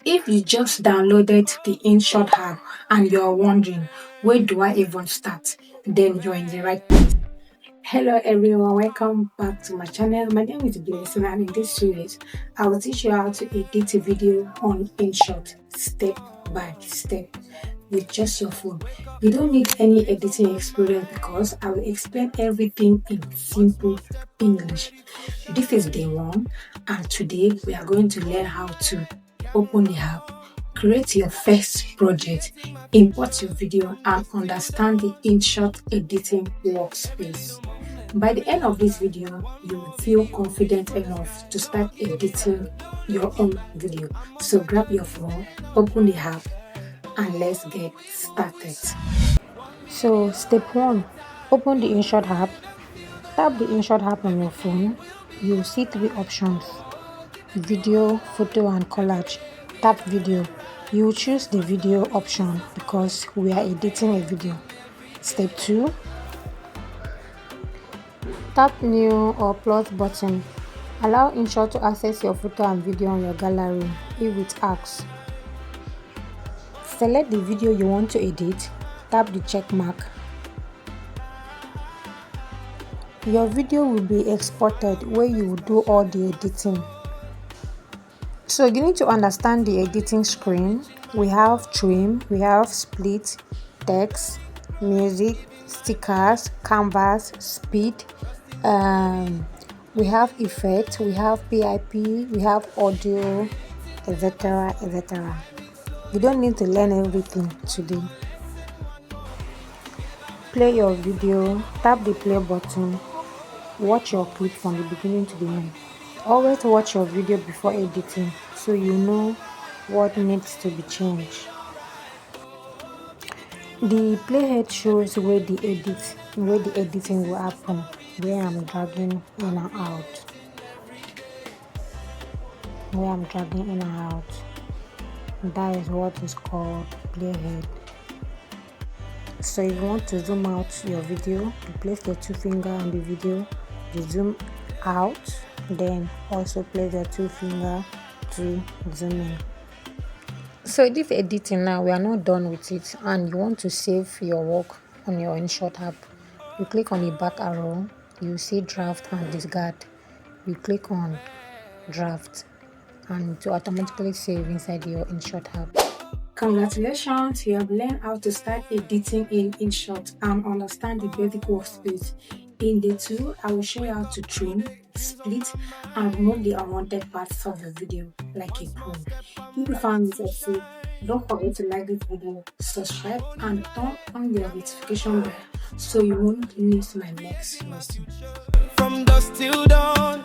If you just downloaded the InShot app and you're wondering, where do I even start? Then you're in the right place. Hello everyone, welcome back to my channel. My name is Blessing, and in this series, I will teach you how to edit a video on InShot step by step with just your phone. You don't need any editing experience because I will explain everything in simple English. This is day one, and today we are going to learn how to open the app, create your first project, import your video, and understand the InShot editing workspace. By the end of this video, you will feel confident enough to start editing your own video. So grab your phone, open the app, and let's get started. So step 1, open the InShot app. Tap the InShot app on your phone. You will see three options: video, photo, and collage. Tap video. You will choose the video option because we are editing a video. Step 2, tap new or plus button. Allow InShot to access your photo and video on your gallery if it asks. Select the video you want to edit. Tap the check mark. Your video will be exported where you will do all the editing. So you need to understand the editing screen. We have trim, we have split, text, music, stickers, canvas, speed, we have effect, we have PIP, we have audio, etc. etc. You don't need to learn everything today. Play your video, tap the play button, watch your clip from the beginning to the end. Always watch your video before editing so you know what needs to be changed. The playhead shows where the editing will happen, where I'm dragging in and out. That is what is called playhead. So if you want to zoom out your video, you place the two finger on the video, you zoom out, then also place the two finger to zoom in. So this editing now, we are not done with it, and you want to save your work on your InShot app. You click on the back arrow, you see draft and discard. You click on draft and to automatically save inside your InShot app. Congratulations, you have learned how to start editing in InShot and understand the basic workspace. In day 2, I will show you how to trim, split, and remove the unwanted parts of the video like a pro. If you found this helpful, don't forget to like this video, subscribe, and turn on the notification bell so you won't miss my next lesson. From dusk till dawn.